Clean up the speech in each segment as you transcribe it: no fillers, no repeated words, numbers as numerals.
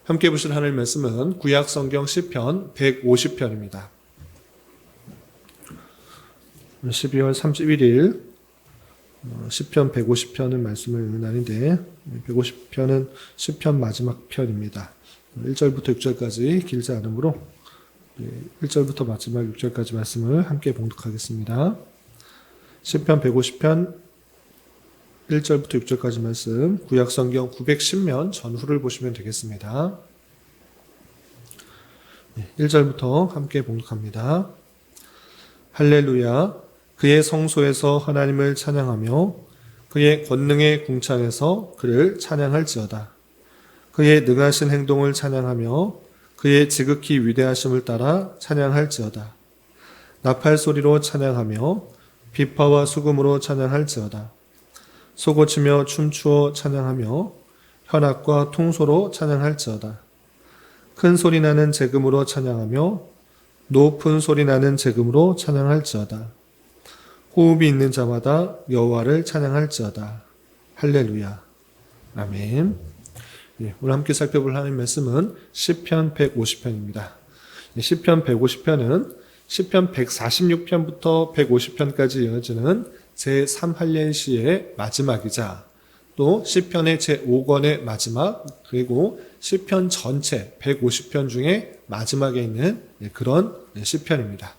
함께 보실 하나님의 말씀은 구약 성경 시편 150편입니다. 12월 31일 시편 150편은 말씀을 읽는 날인데 150편은 시편 마지막 편입니다. 1절부터 6절까지 길지 않으므로 1절부터 마지막 6절까지 말씀을 함께 봉독하겠습니다. 시편 150편 1절부터 6절까지 말씀, 구약 성경 910면 전후를 보시면 되겠습니다. 1절부터 함께 봉독합니다. 할렐루야, 그의 성소에서 하나님을 찬양하며 그의 권능의 궁창에서 그를 찬양할지어다. 그의 능하신 행동을 찬양하며 그의 지극히 위대하심을 따라 찬양할지어다. 나팔 소리로 찬양하며 비파와 수금으로 찬양할지어다. 소고치며 춤추어 찬양하며 현악과 통소로 찬양할지어다. 큰 소리 나는 재금으로 찬양하며 높은 소리 나는 재금으로 찬양할지어다. 호흡이 있는 자마다 여호와를 찬양할지어다. 할렐루야. 아멘. 오늘 함께 살펴볼 하나님의 말씀은 시편 150편입니다. 시편 150편은 시편 146편부터 150편까지 이어지는 제3할례시의 마지막이자 또 시편의 제5권의 마지막, 그리고 시편 전체 150편 중에 마지막에 있는 그런 시편입니다.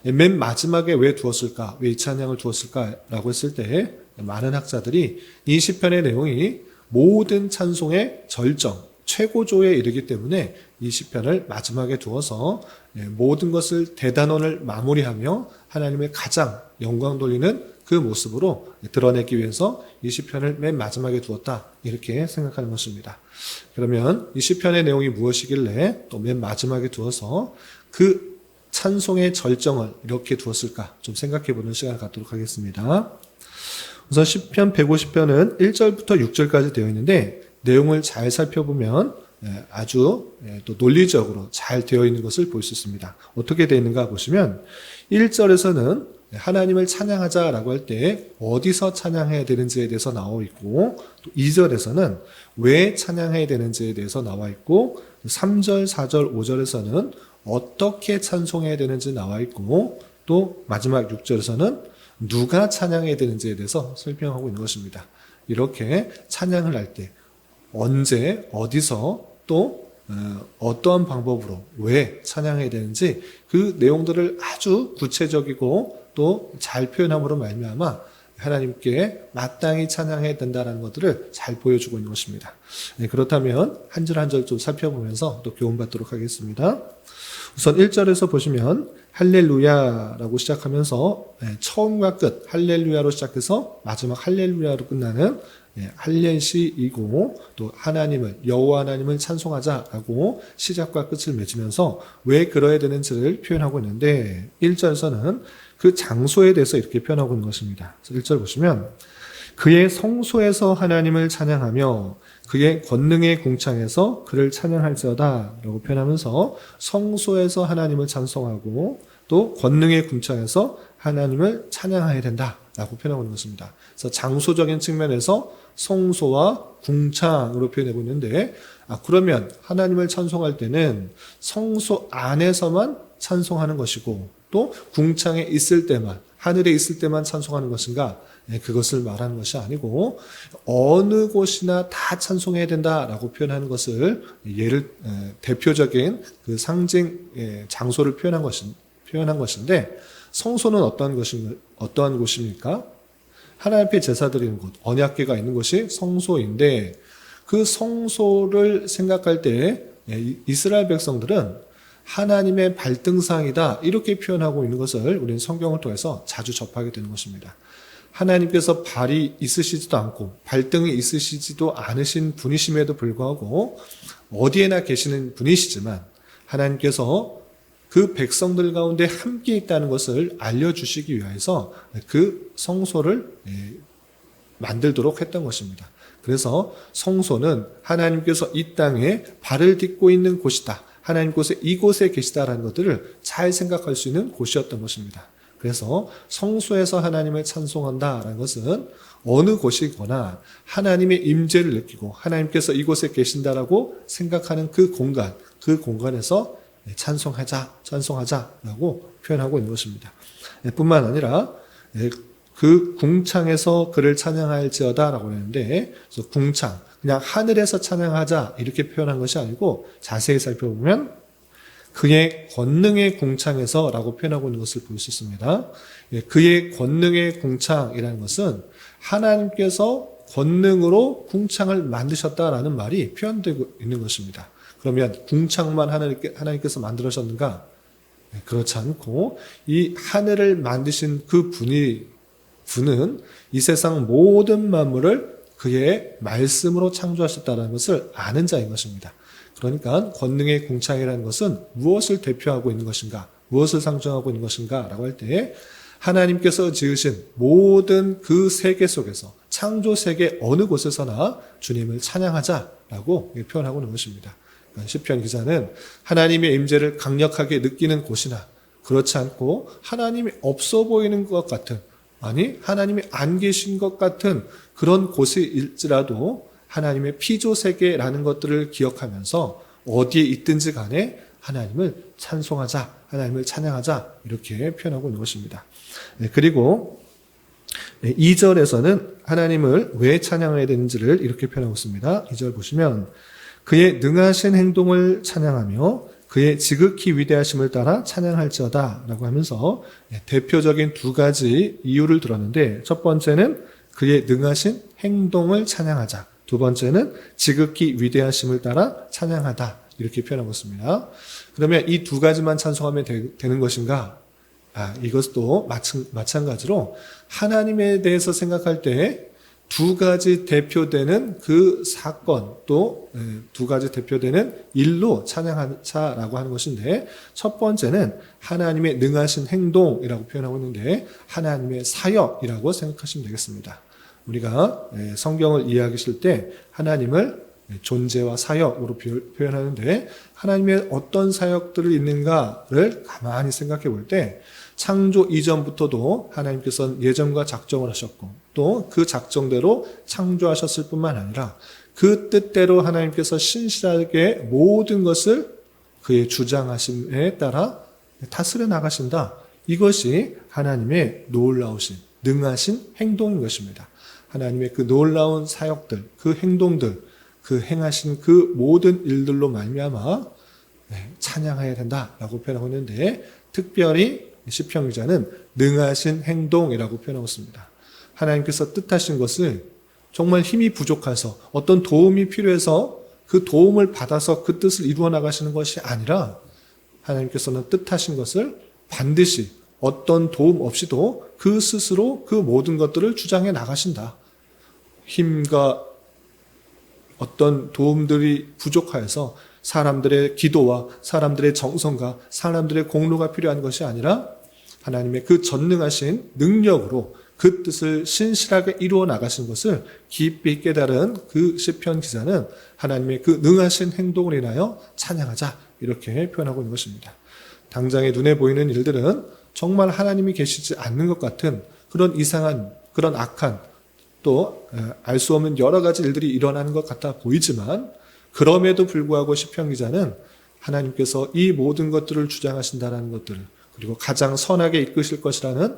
맨 마지막에 왜 두었을까? 왜 이 찬양을 두었을까라고 했을 때 많은 학자들이 이 시편의 내용이 모든 찬송의 절정, 최고조에 이르기 때문에 이 시편을 마지막에 두어서 모든 것을 대단원을 마무리하며 하나님의 가장 영광 돌리는 그 모습으로 드러내기 위해서 이 시편을 맨 마지막에 두었다, 이렇게 생각하는 것입니다. 그러면 이 시편의 내용이 무엇이길래 또 맨 마지막에 두어서 그 찬송의 절정을 이렇게 두었을까 좀 생각해보는 시간을 갖도록 하겠습니다. 우선 시편 150편은 1절부터 6절까지 되어 있는데 내용을 잘 살펴보면 아주 또 논리적으로 잘 되어 있는 것을 볼 수 있습니다. 어떻게 되어 있는가 보시면 1절에서는 하나님을 찬양하자라고 할 때 어디서 찬양해야 되는지에 대해서 나와 있고, 또 2절에서는 왜 찬양해야 되는지에 대해서 나와 있고, 3절, 4절, 5절에서는 어떻게 찬송해야 되는지 나와 있고, 또 마지막 6절에서는 누가 찬양해야 되는지에 대해서 설명하고 있는 것입니다. 이렇게 찬양을 할 때 언제, 어디서, 또 어떠한 방법으로 왜 찬양해야 되는지 그 내용들을 아주 구체적이고 또 잘 표현함으로 말미암아 하나님께 마땅히 찬양해야 된다는 것들을 잘 보여주고 있는 것입니다. 그렇다면 한 절 한 절 좀 살펴보면서 또 교훈받도록 하겠습니다. 우선 1절에서 보시면 할렐루야라고 시작하면서 처음과 끝 할렐루야로 시작해서 마지막 할렐루야로 끝나는 할례시이고, 또 하나님을, 여호와 하나님을 찬송하자라고 시작과 끝을 맺으면서 왜 그러야 되는지를 표현하고 있는데, 1절에서는 그 장소에 대해서 이렇게 표현하고 있는 것입니다. 1절 보시면 그의 성소에서 하나님을 찬양하며 그의 권능의 궁창에서 그를 찬양할지어다 라고 표현하면서 성소에서 하나님을 찬송하고 또 권능의 궁창에서 하나님을 찬양해야 된다라고 표현하고 있는 것입니다. 그래서 장소적인 측면에서 성소와 궁창으로 표현하고 있는데, 그러면 하나님을 찬송할 때는 성소 안에서만 찬송하는 것이고 또 궁창에 있을 때만, 하늘에 있을 때만 찬송하는 것인가? 그것을 말하는 것이 아니고 어느 곳이나 다 찬송해야 된다라고 표현하는 것을 대표적인 그 상징 장소를 표현한 것인데, 성소는 어떠한 곳입니까? 하나님 앞에 제사 드리는 곳, 언약궤가 있는 곳이 성소인데, 그 성소를 생각할 때 이스라엘 백성들은 하나님의 발등상이다, 이렇게 표현하고 있는 것을 우리는 성경을 통해서 자주 접하게 되는 것입니다. 하나님께서 발이 있으시지도 않고 발등이 있으시지도 않으신 분이심에도 불구하고 어디에나 계시는 분이시지만 하나님께서 그 백성들 가운데 함께 있다는 것을 알려주시기 위해서 그 성소를 만들도록 했던 것입니다. 그래서 성소는 하나님께서 이 땅에 발을 딛고 있는 곳이다, 하나님께서 이곳에 계시다라는 것들을 잘 생각할 수 있는 곳이었던 것입니다. 그래서 성소에서 하나님을 찬송한다라는 것은 어느 곳이거나 하나님의 임재를 느끼고 하나님께서 이곳에 계신다라고 생각하는 그 공간에서 찬송하자라고 표현하고 있는 것입니다. 뿐만 아니라 그 궁창에서 그를 찬양할지어다라고 하는데, 그래서 궁창, 그냥 하늘에서 찬양하자 이렇게 표현한 것이 아니고 자세히 살펴보면 그의 권능의 궁창에서라고 표현하고 있는 것을 볼 수 있습니다. 그의 권능의 궁창이라는 것은 하나님께서 권능으로 궁창을 만드셨다라는 말이 표현되고 있는 것입니다. 그러면 궁창만 하나님께서 만들으셨는가? 그렇지 않고 이 하늘을 만드신 그 분은 이 세상 모든 만물을 그의 말씀으로 창조하셨다는 것을 아는 자인 것입니다. 그러니까 권능의 궁창이라는 것은 무엇을 대표하고 있는 것인가, 무엇을 상징하고 있는 것인가 라고 할 때 하나님께서 지으신 모든 그 세계 속에서 창조 세계 어느 곳에서나 주님을 찬양하자라고 표현하고 있는 것입니다. 시편 기자는 하나님의 임재를 강력하게 느끼는 곳이나 그렇지 않고 하나님이 없어 보이는 것 같은, 아니 하나님이 안 계신 것 같은 그런 곳일지라도 하나님의 피조세계라는 것들을 기억하면서 어디에 있든지 간에 하나님을 찬송하자, 하나님을 찬양하자 이렇게 표현하고 있는 것입니다. 그리고 2절에서는 하나님을 왜 찬양해야 되는지를 이렇게 표현하고 있습니다. 2절 보시면 그의 능하신 행동을 찬양하며 그의 지극히 위대하심을 따라 찬양할지어다 라고 하면서 대표적인 두 가지 이유를 들었는데, 첫 번째는 그의 능하신 행동을 찬양하자, 두 번째는 지극히 위대하심을 따라 찬양하다 이렇게 표현하고 있습니다. 그러면 이 두 가지만 찬송하면 되는 것인가? 이것도 마찬가지로 하나님에 대해서 생각할 때 두 가지 대표되는 그 사건, 또 두 가지 대표되는 일로 찬양하자라고 하는 것인데, 첫 번째는 하나님의 능하신 행동이라고 표현하고 있는데 하나님의 사역이라고 생각하시면 되겠습니다. 우리가 성경을 이해하실 때 하나님을 존재와 사역으로 표현하는데, 하나님의 어떤 사역들이 있는가를 가만히 생각해 볼 때 창조 이전부터도 하나님께서는 예정과 작정을 하셨고 또 그 작정대로 창조하셨을 뿐만 아니라 그 뜻대로 하나님께서 신실하게 모든 것을 그의 주장하심에 따라 다스려 나가신다. 이것이 하나님의 놀라우신 능하신 행동인 것입니다. 하나님의 그 놀라운 사역들, 그 행동들, 그 행하신 그 모든 일들로 말미암아 찬양해야 된다라고 표현하고 있는데, 특별히 시편 기자는 능하신 행동이라고 표현하고 있습니다. 하나님께서 뜻하신 것을 정말 힘이 부족해서 어떤 도움이 필요해서 그 도움을 받아서 그 뜻을 이루어 나가시는 것이 아니라 하나님께서는 뜻하신 것을 반드시 어떤 도움 없이도 그 스스로 그 모든 것들을 주장해 나가신다. 힘과 어떤 도움들이 부족하여서 사람들의 기도와 사람들의 정성과 사람들의 공로가 필요한 것이 아니라 하나님의 그 전능하신 능력으로 그 뜻을 신실하게 이루어 나가신 것을 깊이 깨달은 그 시편 기자는 하나님의 그 능하신 행동을 인하여 찬양하자 이렇게 표현하고 있는 것입니다. 당장에 눈에 보이는 일들은 정말 하나님이 계시지 않는 것 같은 그런 이상한, 그런 악한, 또 알 수 없는 여러 가지 일들이 일어나는 것 같아 보이지만, 그럼에도 불구하고 시편 기자는 하나님께서 이 모든 것들을 주장하신다는 것들, 그리고 가장 선하게 이끄실 것이라는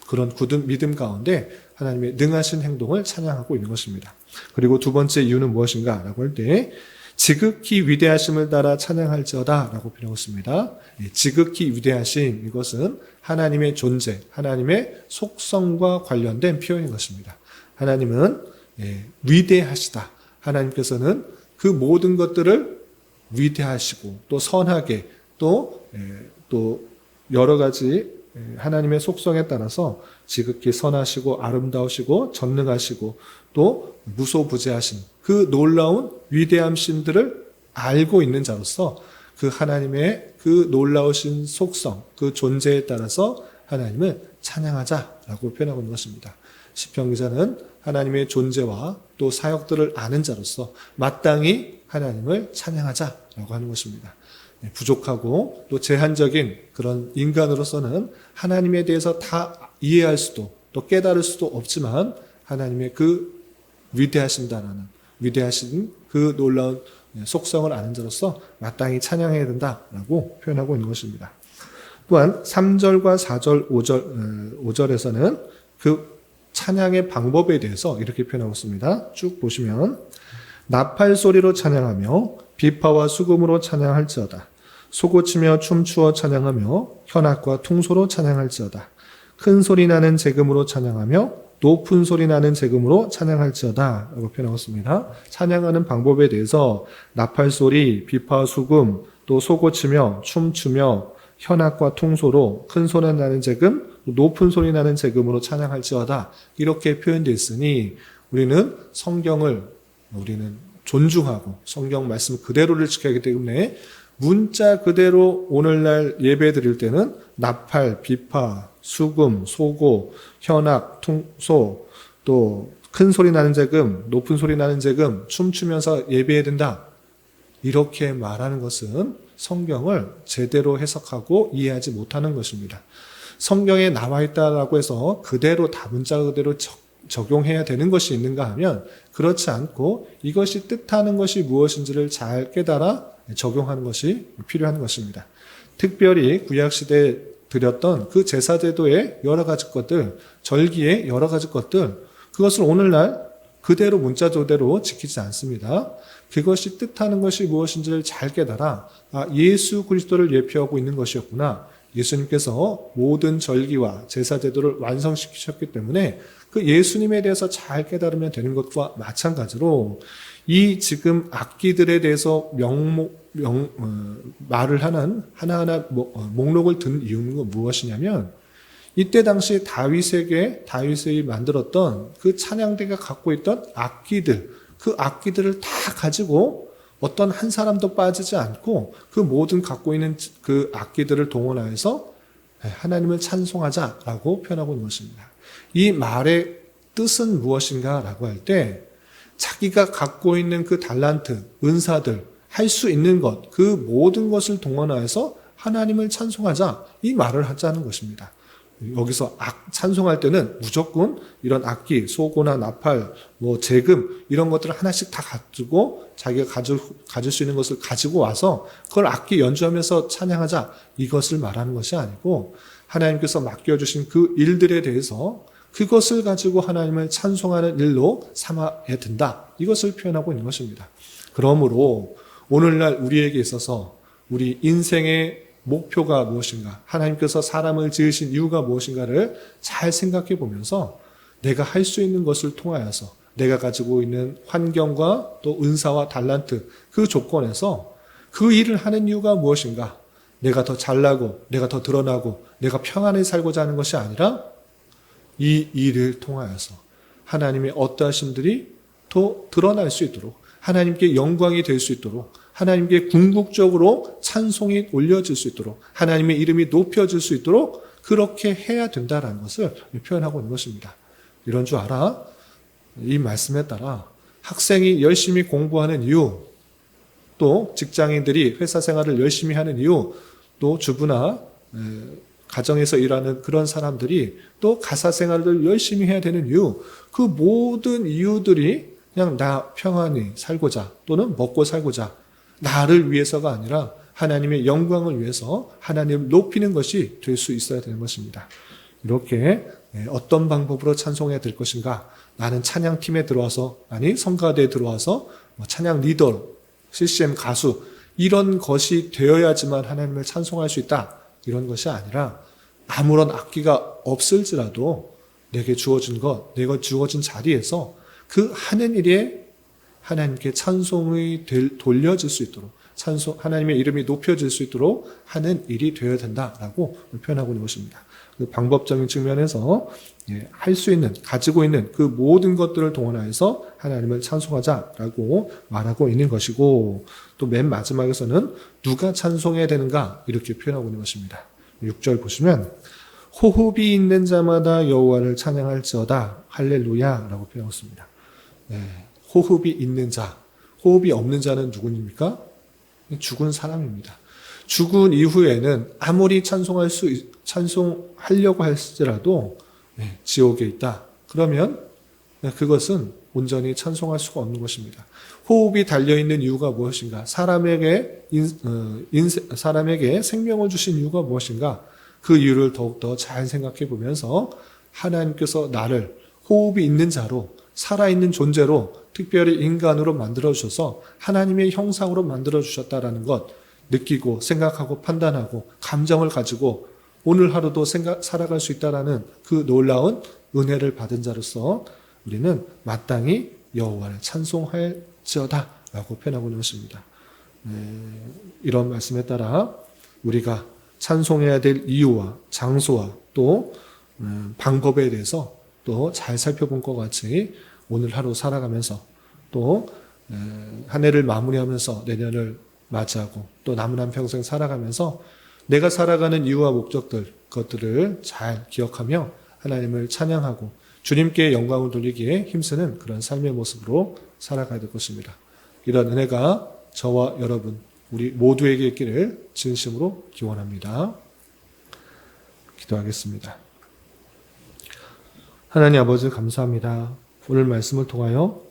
그런 굳은 믿음 가운데 하나님의 능하신 행동을 찬양하고 있는 것입니다. 그리고 두 번째 이유는 무엇인가 라고 할 때 지극히 위대하심을 따라 찬양할지어다 라고 표현하고 있습니다. 지극히 위대하심, 이것은 하나님의 존재, 하나님의 속성과 관련된 표현인 것입니다. 하나님은 위대하시다. 하나님께서는 그 모든 것들을 위대하시고 또 선하게 또 여러 가지 하나님의 속성에 따라서 지극히 선하시고 아름다우시고 전능하시고 또 무소부재하신 그 놀라운 위대함신들을 알고 있는 자로서 그 하나님의 그 놀라우신 속성, 그 존재에 따라서 하나님을 찬양하자라고 표현하고 있는 것입니다. 시편 기자는 하나님의 존재와 또 사역들을 아는 자로서 마땅히 하나님을 찬양하자라고 하는 것입니다. 부족하고 또 제한적인 그런 인간으로서는 하나님에 대해서 다 이해할 수도 또 깨달을 수도 없지만, 하나님의 그 위대하신 그 놀라운 속성을 아는 자로서 마땅히 찬양해야 된다라고 표현하고 있는 것입니다. 또한 3절과 4절, 5절에서는 그 찬양의 방법에 대해서 이렇게 표현하고 있습니다. 쭉 보시면 나팔 소리로 찬양하며 비파와 수금으로 찬양할지어다. 소고치며 춤추어 찬양하며 현악과 퉁소로 찬양할지어다. 큰 소리 나는 재금으로 찬양하며 높은 소리 나는 재금으로 찬양할지어다 라고 표현하고 있습니다. 찬양하는 방법에 대해서 나팔 소리, 비파, 수금, 또 소고치며 춤추며 현악과 퉁소로 큰 소리 나는 재금, 높은 소리 나는 재금으로 찬양할지어다 이렇게 표현되어 있으니 우리는 성경을 존중하고 성경 말씀 그대로를 지켜야 하기 때문에 문자 그대로 오늘날 예배 드릴 때는 나팔, 비파, 수금, 소고, 현악, 퉁소, 또 큰 소리 나는 재금, 높은 소리 나는 재금, 춤추면서 예배해야 된다. 이렇게 말하는 것은 성경을 제대로 해석하고 이해하지 못하는 것입니다. 성경에 나와 있다라고 해서 그대로 다 문자 그대로 적용해야 되는 것이 있는가 하면 그렇지 않고 이것이 뜻하는 것이 무엇인지를 잘 깨달아 적용하는 것이 필요한 것입니다. 특별히 구약시대에 드렸던 그 제사제도의 여러 가지 것들, 절기의 여러 가지 것들, 그것을 오늘날 그대로 문자 그대로 지키지 않습니다. 그것이 뜻하는 것이 무엇인지를 잘 깨달아 예수 그리스도를 예표하고 있는 것이었구나. 예수님께서 모든 절기와 제사제도를 완성시키셨기 때문에 그 예수님에 대해서 잘 깨달으면 되는 것과 마찬가지로 이 지금 악기들에 대해서 말을 하는 하나하나 목록을 든 이유는 무엇이냐면 이때 당시 다윗이 만들었던 그 찬양대가 갖고 있던 악기들, 그 악기들을 다 가지고 어떤 한 사람도 빠지지 않고 그 모든 갖고 있는 그 악기들을 동원하여서 하나님을 찬송하자라고 표현하고 있는 것입니다. 이 말의 뜻은 무엇인가라고 할 때 자기가 갖고 있는 그 달란트, 은사들, 할 수 있는 것, 그 모든 것을 동원하여서 하나님을 찬송하자 이 말을 하자는 것입니다. 여기서 찬송할 때는 무조건 이런 악기, 소고나 나팔, 재금 이런 것들을 하나씩 다 가지고 자기가 가질 수 있는 것을 가지고 와서 그걸 악기 연주하면서 찬양하자 이것을 말하는 것이 아니고 하나님께서 맡겨주신 그 일들에 대해서 그것을 가지고 하나님을 찬송하는 일로 삼아야 된다. 이것을 표현하고 있는 것입니다. 그러므로 오늘날 우리에게 있어서 우리 인생의 목표가 무엇인가, 하나님께서 사람을 지으신 이유가 무엇인가를 잘 생각해 보면서 내가 할 수 있는 것을 통하여서 내가 가지고 있는 환경과 또 은사와 달란트 그 조건에서 그 일을 하는 이유가 무엇인가, 내가 더 잘나고 내가 더 드러나고 내가 평안히 살고자 하는 것이 아니라 이 일을 통하여서 하나님의 어떠하심들이 더 드러날 수 있도록 하나님께 영광이 될 수 있도록 하나님께 궁극적으로 찬송이 올려질 수 있도록 하나님의 이름이 높여질 수 있도록 그렇게 해야 된다는 것을 표현하고 있는 것입니다. 이런 줄 알아? 이 말씀에 따라 학생이 열심히 공부하는 이유, 또 직장인들이 회사 생활을 열심히 하는 이유, 또 주부나 가정에서 일하는 그런 사람들이 또 가사 생활을 열심히 해야 되는 이유, 그 모든 이유들이 그냥 나 평안히 살고자 또는 먹고 살고자 나를 위해서가 아니라 하나님의 영광을 위해서 하나님을 높이는 것이 될 수 있어야 되는 것입니다. 이렇게 어떤 방법으로 찬송해야 될 것인가, 나는 찬양팀에 들어와서, 아니 성가대에 들어와서 찬양 리더, CCM 가수 이런 것이 되어야지만 하나님을 찬송할 수 있다, 이런 것이 아니라 아무런 악기가 없을지라도 내게 주어진 것, 내가 주어진 자리에서 그 하는 일에 하나님께 찬송이 돌려질 수 있도록, 하나님의 이름이 높여질 수 있도록 하는 일이 되어야 된다라고 표현하고 있는 것입니다. 그 방법적인 측면에서 할 수 있는, 가지고 있는 그 모든 것들을 동원하여서 하나님을 찬송하자라고 말하고 있는 것이고, 또 맨 마지막에서는 누가 찬송해야 되는가 이렇게 표현하고 있는 것입니다. 6절 보시면 호흡이 있는 자마다 여호와를 찬양할지어다 할렐루야라고 표현하고 있습니다. 호흡이 있는 자, 호흡이 없는 자는 누구입니까? 죽은 사람입니다. 죽은 이후에는 아무리 찬송하려고 할지라도 지옥에 있다. 그러면 그것은 온전히 찬송할 수가 없는 것입니다. 호흡이 달려있는 이유가 무엇인가? 사람에게 생명을 주신 이유가 무엇인가? 그 이유를 더욱더 잘 생각해 보면서 하나님께서 나를 호흡이 있는 자로, 살아있는 존재로, 특별히 인간으로 만들어주셔서 하나님의 형상으로 만들어주셨다라는 것 느끼고 생각하고 판단하고 감정을 가지고 오늘 하루도 살아갈 수 있다라는 그 놀라운 은혜를 받은 자로서 우리는 마땅히 여호와를 찬송할지어다 라고 표현하고 있는 것입니다. 이런 말씀에 따라 우리가 찬송해야 될 이유와 장소와 또 방법에 대해서 또 잘 살펴본 것 같이 오늘 하루 살아가면서 또 한 해를 마무리하면서 내년을 맞이하고 또 남은 한 평생 살아가면서 내가 살아가는 이유와 목적들 그것들을 잘 기억하며 하나님을 찬양하고 주님께 영광을 돌리기에 힘쓰는 그런 삶의 모습으로 살아가야 될 것입니다. 이런 은혜가 저와 여러분 우리 모두에게 있기를 진심으로 기원합니다. 기도하겠습니다. 하나님 아버지 감사합니다. 오늘 말씀을 통하여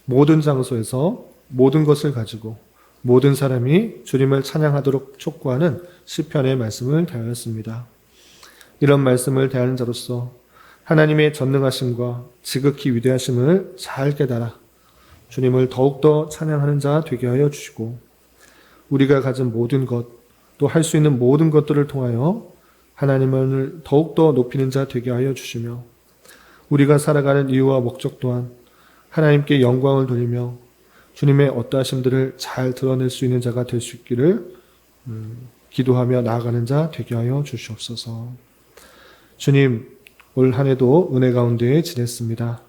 모든 장소에서 모든 것을 가지고 모든 사람이 주님을 찬양하도록 촉구하는 시편의 말씀을 대하였습니다. 이런 말씀을 대하는 자로서 하나님의 전능하심과 지극히 위대하심을 잘 깨달아 주님을 더욱더 찬양하는 자 되게 하여 주시고 우리가 가진 모든 것, 또 할 수 있는 모든 것들을 통하여 하나님을 더욱더 높이는 자 되게 하여 주시며 우리가 살아가는 이유와 목적 또한 하나님께 영광을 돌리며 주님의 어떠하심들을 잘 드러낼 수 있는 자가 될 수 있기를 기도하며 나아가는 자 되게 하여 주시옵소서. 주님, 올 한 해도 은혜 가운데 지냈습니다.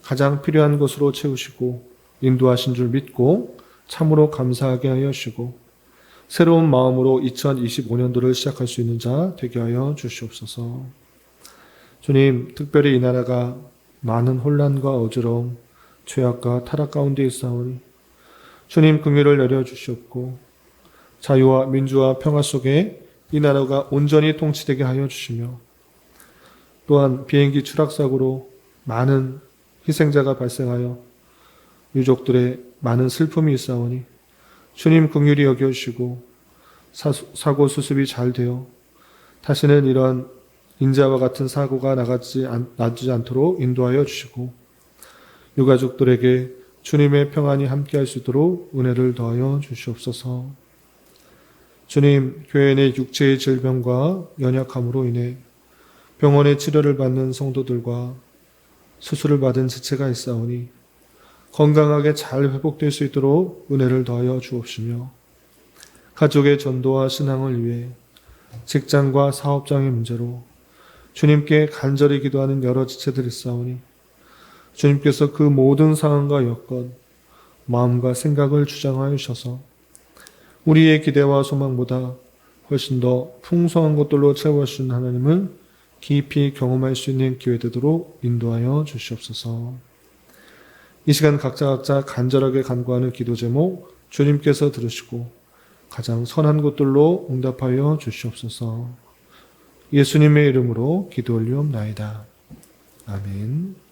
가장 필요한 것으로 채우시고 인도하신 줄 믿고 참으로 감사하게 하여 주시고 새로운 마음으로 2025년도를 시작할 수 있는 자 되게 하여 주시옵소서. 주님, 특별히 이 나라가 많은 혼란과 어지러움, 죄악과 타락 가운데 있사오니 주님 긍휼을 내려주시옵고 자유와 민주와 평화 속에 이 나라가 온전히 통치되게 하여 주시며 또한 비행기 추락사고로 많은 희생자가 발생하여 유족들의 많은 슬픔이 있사오니 주님 긍휼히 여겨주시고 사고 수습이 잘 되어 다시는 이런 인자와 같은 사고가 나지 않도록 인도하여 주시고 유가족들에게 주님의 평안이 함께할 수 있도록 은혜를 더하여 주시옵소서. 주님, 교회 내 육체의 질병과 연약함으로 인해 병원의 치료를 받는 성도들과 수술을 받은 지체가 있사오니 건강하게 잘 회복될 수 있도록 은혜를 더하여 주옵시며 가족의 전도와 신앙을 위해 직장과 사업장의 문제로 주님께 간절히 기도하는 여러 지체들이 있사오니 주님께서 그 모든 상황과 여건, 마음과 생각을 주장하여 주셔서 우리의 기대와 소망보다 훨씬 더 풍성한 것들로 채워주신 하나님을 깊이 경험할 수 있는 기회 되도록 인도하여 주시옵소서. 이 시간 각자 간절하게 간구하는 기도 제목 주님께서 들으시고 가장 선한 것들로 응답하여 주시옵소서. 예수님의 이름으로 기도 올리옵나이다. 아멘.